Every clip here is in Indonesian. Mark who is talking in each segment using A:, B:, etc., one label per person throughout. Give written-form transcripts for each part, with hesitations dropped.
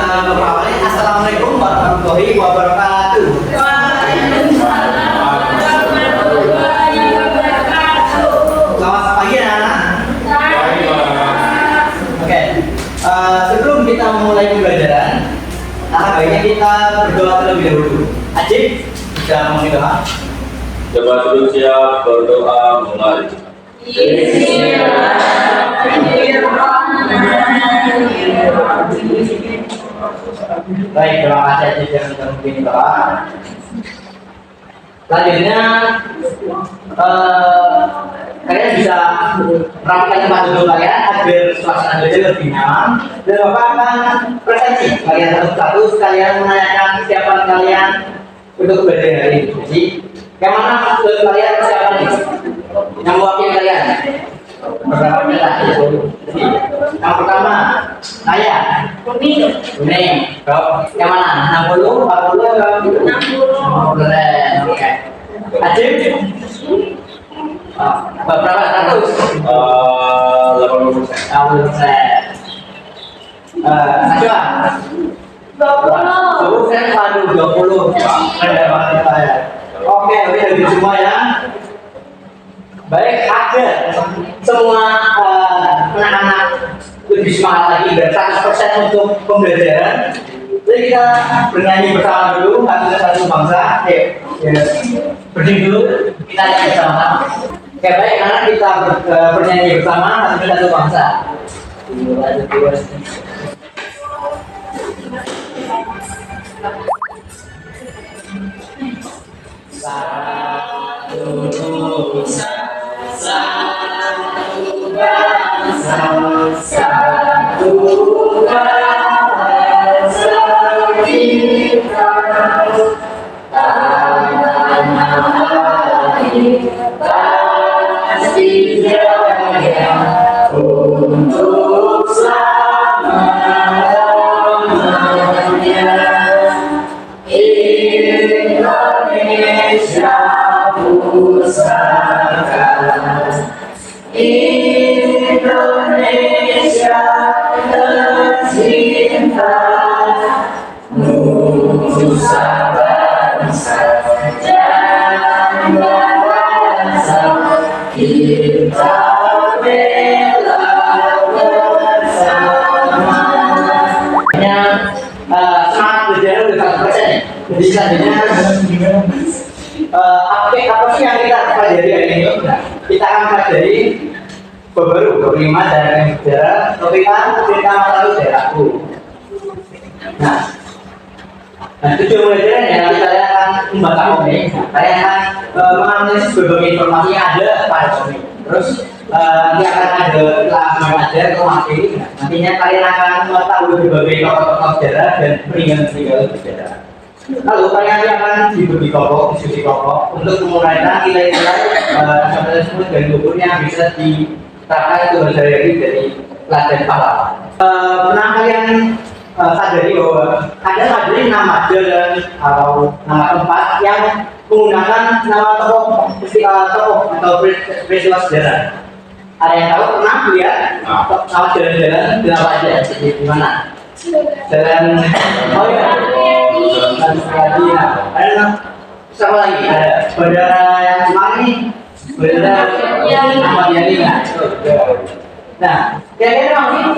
A: Assalamualaikum warahmatullahi wabarakatuh.
B: Waalaikumsalam warahmatullahi wabarakatuh.
A: Selamat pagi anak-anak. Oke, sebelum kita memulai pembelajaran, baiknya kita berdoa terlebih dahulu. Ajib, bisa memulai doa.
C: Coba duduk siap, berdoa mulai.
A: Baik, terima kasih Ajib yang sudah membimbing doa. Selanjutnya, kalian bisa merapikan tempat duduk kalian agar suasana belajar lebih nyaman. Dan Bapak akan presentasi kalian satu-satu sekalian menanyakan kesiapan kalian untuk belajar hari ini. Jadi, yang mana maksud kalian kesiapan ini? Yang mewakili kalian? Beberapa presentasi. Jadi, yang pertama, saya. Kuning. Yang mana? 60, 40, 60. Oke. Ajib. Berapa? 100?
C: 80%.
A: 80%. Najwa? 20%. 20. Oke, dari semua ya. Baik, agar semua anak-anak lebih semangat lagi dan 100% untuk pembelajaran. Jadi kita bernyanyi bersama dulu, satu bangsa. Berdiri dulu, kita nyanyi bersama. Oke, baik, anak kita bernyanyi bersama, satu bangsa. Satu bangsa, satu bahasa kita, tanah air pasti jaya untuk selama-lamanya. Indonesia pusaka, Indonesia tercinta, nusa bangsa dan bahasa kita bela bersama. Semangat belajar udah 100%. Jadi selanjutnya apa sih yang kita pelajari hari ini? Kita akan pelajari baru 25 dari sejarah, topiknya cerita masa lalu daerahku. Nah, tujuan pelajarannya saya akan membaca komik. Saya akan menganalisis berbagai informasi yang ada pada komik. Terus nanti akan ada belajar ke materi. Nantinya kalian akan mengetahui berbagai tokoh-tokoh sejarah dan peninggalan sejarah. Lalu kalian akan diberi kelompok, diskusi kelompok untuk menguraikan nilai-nilai nasional tersebut dan luhur yang bisa diterapkan untuk sehari-hari dari pelajaran pahlawan. Pernah kalian sadari bahwa ada materi nama jalan atau nama tempat yang menggunakan nama tokoh atau peristiwa sejarah? Ada yang tahu? Pernah lihat nama jalan-jalan di apa aja? Di mana? Jalan, oh ya, ada siapa lagi? Ada bandara yang Semarang ini, bandara Ahmad Yani nggak? Nah, kira-kira mungkin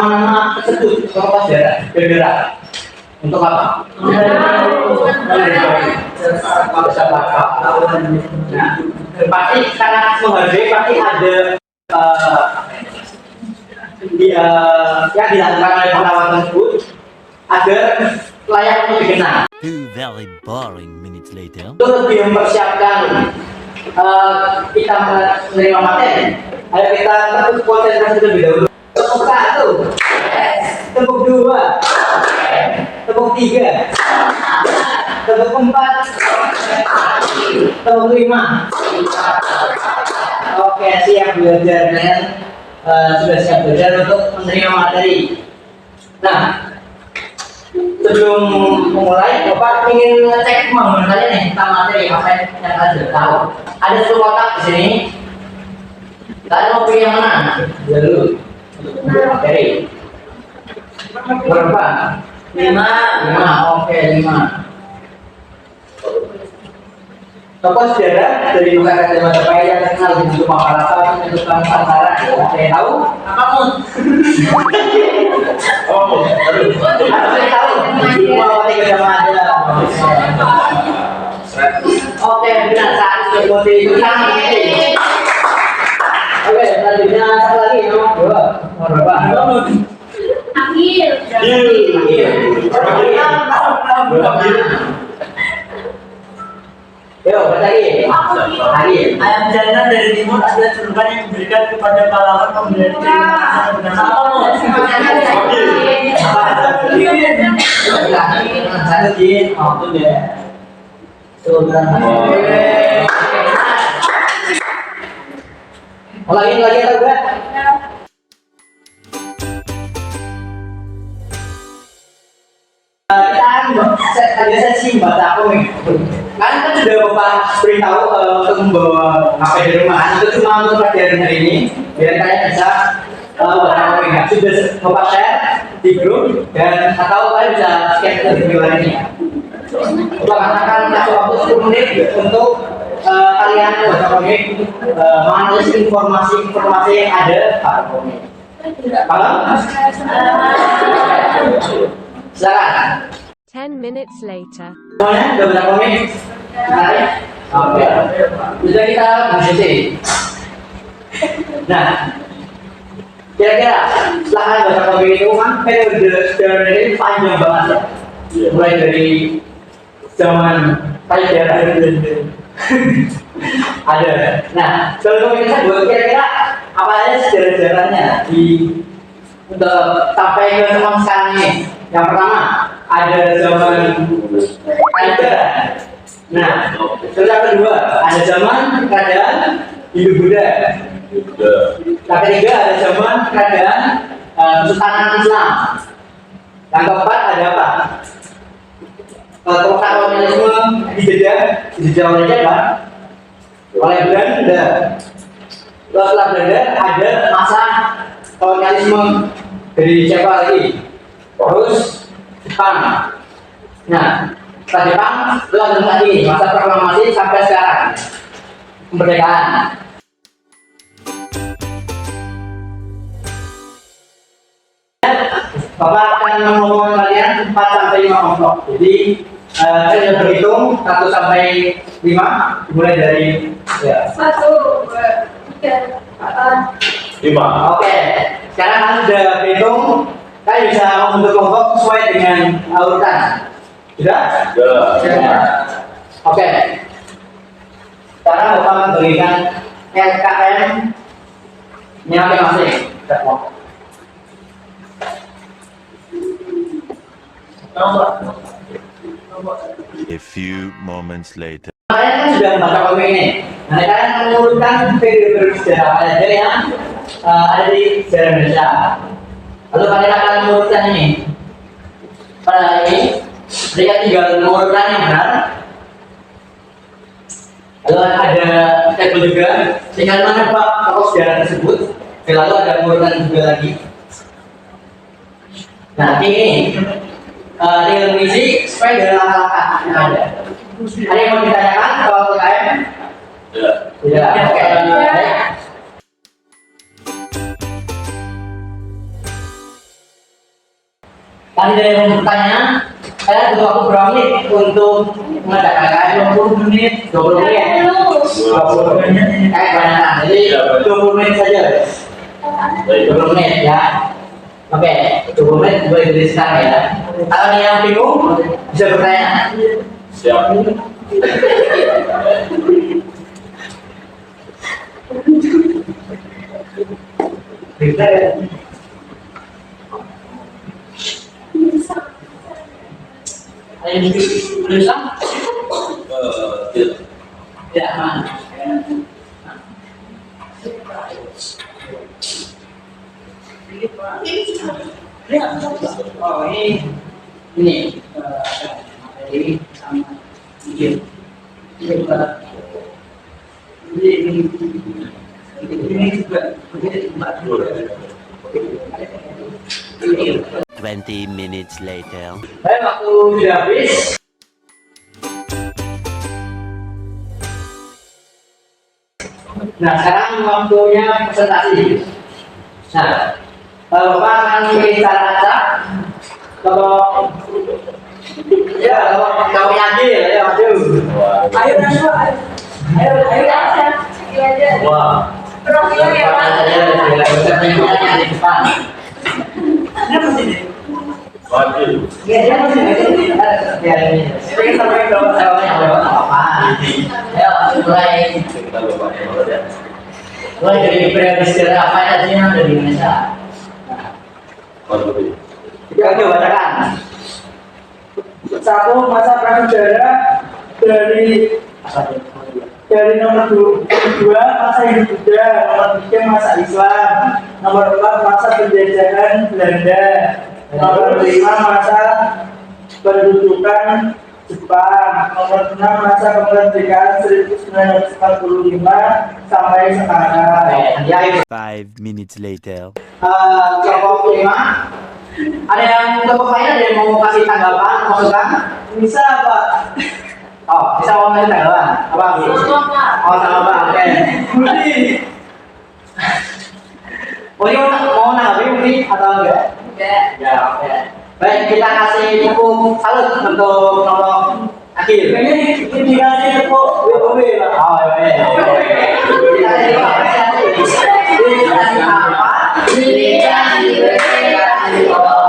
A: nama tersebut tokoh sejarah bergerak untuk apa? Nah, pasti sangat menghargai, pasti ada yang dilakukan oleh pahlawan tersebut agar layak untuk dikenal.
D: 2 very boring minutes later.
A: Untuk lebih mempersiapkan kita menerima materi, ayo kita terus konsentrasi terlebih dahulu. Tepuk 1, tepuk 2, tepuk 3, tepuk 4, tepuk 5. Oke, siap belajar kalian. Sudah siap belajar untuk menerima materi. Nah, sebelum memulai, Bapak ingin ngecek kemampuan kalian nih tentang materi apa yang kalian sudah tahu. Ada 10 kotak di sini. Kalian mau pilih yang mana? Dulu untuk materi. Berapa?
B: 5.
A: 5. Oke, 5. Tokoh sejarah dari luar kata Majapahit yang terkenal dengan rumah Palapa menentukan Nusantara. Ada yang tahu?
B: Apa Mun?
C: Oh, aduh.
A: Ada yang tahu? Rumah Pati Gajah Mada. Oke, benar saat seperti itu sangat penting. Oke, selanjutnya satu lagi nomor 2. Nomor berapa?
B: Akhir.
A: Yo, bertanya. Hari.
B: Ayam jantan dari timur adalah julukan yang diberikan kepada pahlawan pembela negeri dengan apa Mun?
A: Satu jin, itu deh. Sudah. Lagi atau enggak? Kita ada sesi baca komik. Kan sudah bapak beritahu untuk membawa HP dari rumah. Itu cuma untuk pelajaran hari ini, biar kalian bisa baca komik. Sudah bapak share di grup dan atau kalian bisa scan ke video lainnya. Bapak akan kasih waktu 10 menit untuk kalian baca komik, menganalisis informasi yang ada pada komik. Paham? Silakan.
E: 10 minutes later.
A: Semuanya udah baca komik? Menarik? Oke. Bisa kita diskusi. Nah, kira-kira setelah kalian baca komik itu kan periode sejarah ini panjang banget ya. Mulai dari zaman pajajara ada. Nah, sebelum komik tersebut kira-kira apa aja sejarah-sejarahnya di untuk sampai ke zaman sekarang ini? Yang pertama ada zaman pajajara. Nah, terus yang kedua ada zaman kerajaan Hindu-Buddha. Yang ketiga ada zaman kerajaan Kesultanan Islam. Yang keempat ada apa? Kolonialisme dijajah oleh siapa? Oleh Belanda. Lalu setelah Belanda ada masa kolonialisme dari siapa lagi? Terus Jepang. Nah, setelah Jepang lanjut lagi masa proklamasi sampai sekarang kemerdekaan. Bapak akan mengomongkan kalian 4 sampai 5 kelompok. Jadi saya sudah berhitung 1 sampai 5 dimulai dari ya.
B: 1, 2, 3, 4.
C: 5.
A: Oke, sekarang kalian sudah berhitung, kalian bisa membentuk kelompok sesuai dengan urutan. Sudah?
C: Ya.
A: Oke. Sekarang Bapak akan berikan LKM nya masing-masing.
D: A few moments later.
A: Kalian kan sudah membaca komik ini. Nah, kalian akan mengurutkan periode sejarah ada yang ada di sejarah Indonesia. Lalu kalian akan mengurutkan ini. Pada ini, mereka tinggal mengurutkan yang benar. Lalu ada tabel juga. Tinggal menebak tokoh sejarah tersebut. Dan lalu ada pengurutan juga lagi. Nah, ini tinggal mengisi sesuai dengan langkah-langkah yang ada. Ada yang mau ditanyakan soal PKM?
C: Ya.
A: Tidak. Oke. Baik. Tadi dari yang bertanya, saya butuh waktu berapa menit untuk mengadakan PKM? 20 menit, 20 menit. 20 menit. Kebanyakan. Jadi 20 menit saja. 20 menit ya. Oke, 20 menit boleh dari sekarang ya. Kalau ada yang bingung bisa bertanya.
C: Siap.
A: Bisa ya. Ada yang bisa?
C: Tidak.
A: Tidak aman. Oh ini materi sama video. Ini juga ini
D: 20 minutes later.
A: Baik, waktu sudah habis. Nah, sekarang waktunya presentasi. Nah, Bapak akan memilih cara acak. Kalau kau yakin ya, maju.
B: Ayo Naswa, ayo ayo.
A: Wah.
B: Kenapa sih?
C: Wajib.
B: Dia masih
A: Pengen sampai ke yang lewat apa? Ayo, mulai.
C: Kita bapaknya malah ya.
A: Mulai dari periode sejarah apa aja yang ada di Indonesia.
C: Wajib.
A: Kita coba bacakan.
B: satu masa prasejarah dari nomor 2 masa hidup Buddha, nomor 3 masa Islam, nomor 4 masa penjajahan Belanda, nomor 5 masa pendudukan Jepang, nomor 6 masa kemerdekaan 1945 sampai sekarang.
A: Ya,
D: 5 minutes later.
A: kelompok 5. Ada yang kelompok lain ada yang mau kasih tanggapan, masukan?
B: Bisa Pak?
A: Oh, bisa mau kasih tanggapan? Apa? Oh, tanggapan. Oke.
B: Budi.
A: Mau nanggapi Budi atau enggak? Ya, oke. Baik, kita kasih tepuk salut untuk kelompok akhir.
B: Ini dikasih tepuk WOW Pak.
A: Oh, iya. Kita kasih apresiasi. Kita kasih apa?
B: Dikasih apa?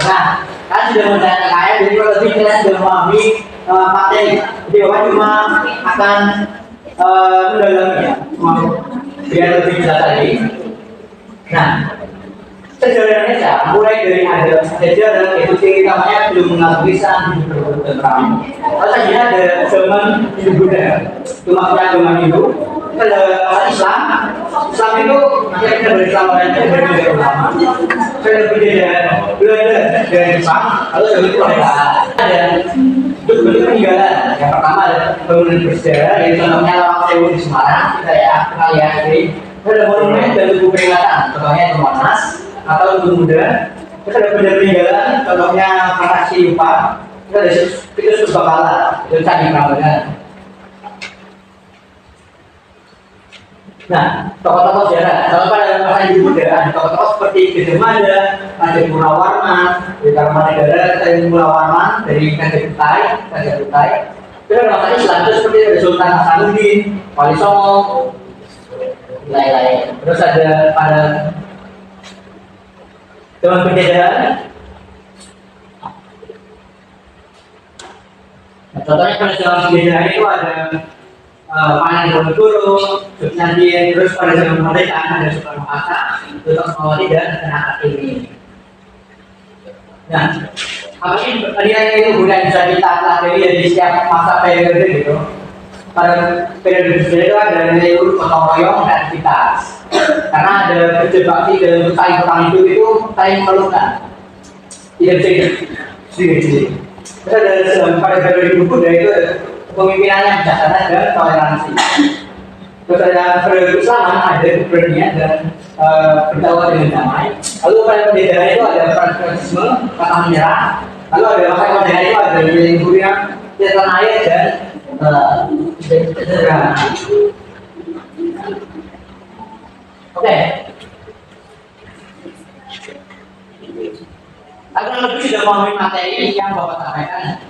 A: Nah, kan sudah mengenai kaya, jadi kalau lebih kalian sudah memahami materi. Jadi Bapak cuma akan mendalami ya, biar lebih jelas lagi. Nah, sejarah Indonesia mulai dari ada sejarah itu ciri utamanya belum mengakui lisan dan perang. Lalu selanjutnya ada zaman Hindu Buddha, itu maksudnya agama Hindu. Itu ada Islam. Islam itu akhirnya berislam oleh berbeda ulama. Saya berbeda Belanda dan Jepang. Lalu setelah itu ada bentuk peninggalan. Yang pertama ada bangunan bersejarah, yaitu contohnya Lawang Sewu di Semarang. Kita ya kenal ya, jadi ada monumen dan tugu peringatan, contohnya di Monas atau Tugu Muda. Terus ada benda peninggalan, contohnya Prasasti Yupa. Terus ada situs Purbakala, itu Candi Prambanan. Nah, tokoh-tokoh sejarah, kalau pada masa Hindu Buddha ada tokoh-tokoh seperti Gajah Raja Purnawarman, dari Karmanegara, Raja Purnawarman, dari Raja Kutai. Terus ada masa Islam itu seperti ada Sultan Hasanuddin, Wali Songo, lain-lain. Terus ada pada zaman penjajahan. Nah, contohnya pada zaman penjajahan itu ada Pangeran Diponegoro, Sunan-Gunung, terus pada zaman kemerdekaan ada Soekarno-Hatta, Fatmawati dan Renata ini. Nah, apa ini nilai itu bukan bisa kita pelajari dari setiap masa periode gitu. Pada periode sejarah itu ada nilai gotong royong dan aktivitas. Karena ada kerja bakti dan saling bertang hidup itu saling memerlukan. Tidak bisa sendiri. Terus ada pada periode Buddha itu kepemimpinannya bijaksana dan toleransi. Terus ada periode Islam ada keberanian dan berdakwah dengan damai. Lalu pada penjajahan itu ada pragmatisme, kata menyerah. Lalu ada masa kemerdekaan itu ada lingkungan yang tidak air dan sederhana. Oke. Aku lebih sudah memahami materi yang Bapak sampaikan.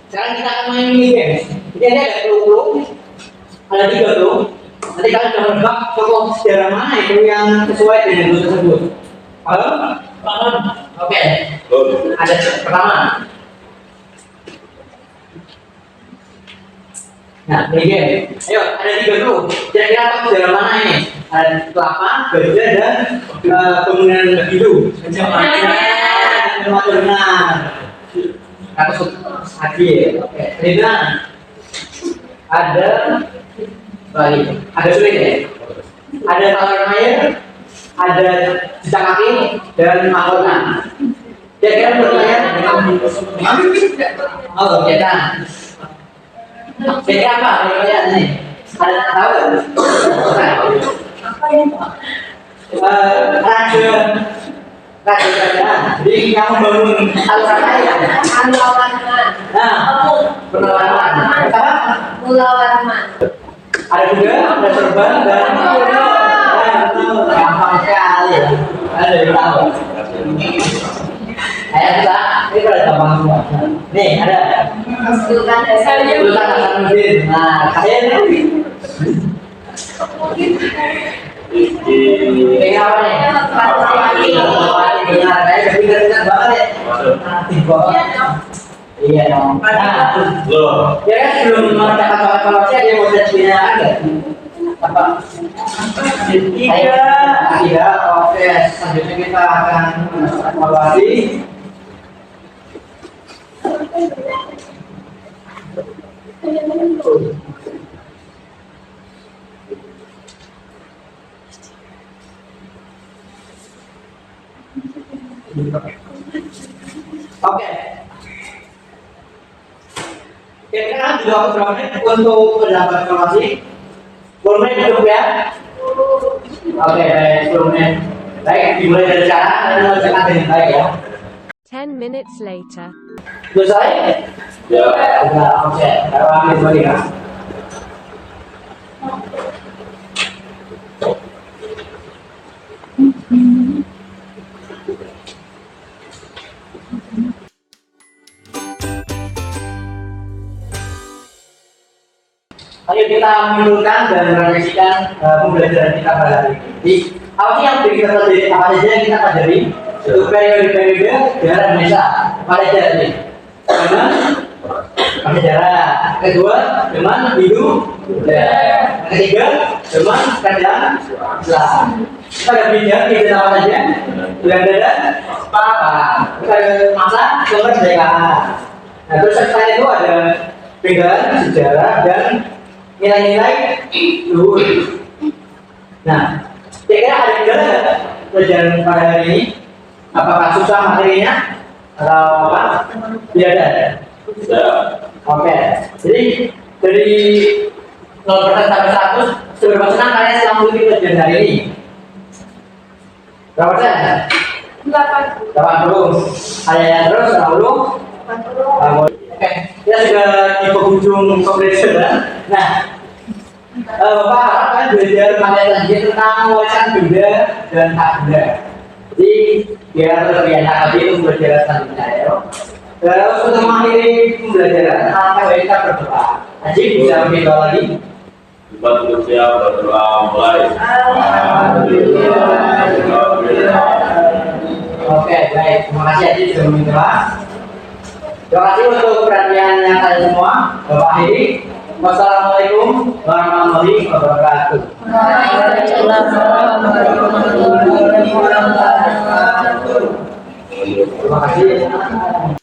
A: Sekarang kita akan main mini game. Jadi ada 20, ada 3 tuh. Nanti kalian coba nebak tokoh sejarah mana itu yang sesuai dengan clue tersebut. Paham?
B: Paham.
A: Oke. Ada pertama. Nah, mini game. Ayo, ada 3 tuh. Kira-kira tokoh sejarah mana ini? Ada kelapa, gajah dan bangunan hidup. Benar. Atau hadir. Oke. Benar. ada lagi, ada sulit ya, ada saluran air, ada jejak kaki dan mahkota. Kira-kira pertanyaan oh kita kira apa pertanyaan ini? Ada tahu? Raja kerajaan. Jadi kamu bangun saluran air. Nah, penelaman. Apa? Ada juga, ada serban dan gampang sekali ya. Ada yang tahu. Ayo kita, ini pada gampang semua. Nih ada. Sultan Hasanuddin. Nah, kalian ini apa nih? Benar, kayak benar banget ya. Iya dong. Nah,
C: Loh,
A: ya kan sebelum mengerjakan evaluasi ada yang mau cerita kan? Apa? Tiga. Oke. Selanjutnya kita akan evaluasi. Oke. Kira-kira juga waktu berapa menit untuk pendapat evaluasi? 10 menit cukup ya? Oke, baik, 10 menit. Baik, dimulai dari cara dan mengerjakan dengan baik ya.
E: 10 minutes later.
A: Selesai?
C: ya.
A: Sudah, oke. Kita ambil kembali ya. Ayo kita menyimpulkan dan merefleksikan pembelajaran kita pada hari ini. Jadi, apa sih yang kita pelajari? Apa saja yang kita pelajari? Untuk periode-periode sejarah Indonesia pada zaman ini. Pertama, sejarah. Kedua, zaman hidup. Ketiga, zaman kerajaan Islam. Kita ada bidang kita apa saja? Belanda dan apa? Kita ada masa kemerdekaan. Nah, terus setelah itu ada perbedaan sejarah dan nilai-nilai luhur. Nah, kira-kira ada kendala nggak pelajaran pada hari ini? Apakah susah materinya atau apa? Tidak ada.
C: Ya.
A: Oke. Jadi dari 0% sampai 100, seberapa senang kalian setelah mengikuti pelajaran hari ini? Berapa persen? 80. Ada yang terus 80? 80. Oke, kita sudah di penghujung pembelajaran. Nah, Bapak harap kalian belajar materi selanjutnya tentang warisan benda dan hak benda. Jadi biar lebih enak lagi itu pembelajaran selanjutnya ya. Terus untuk mengakhiri pembelajaran, alangkah baik kita berdoa. Ajib bisa berdoa lagi.
C: Tempat duduk siap, berdoa mulai.
A: Oke, baik. Terima kasih Ajib sudah berdoa. Terima kasih untuk perhatiannya kalian semua. Bapak akhiri. Wassalamualaikum warahmatullahi wabarakatuh. Terima kasih.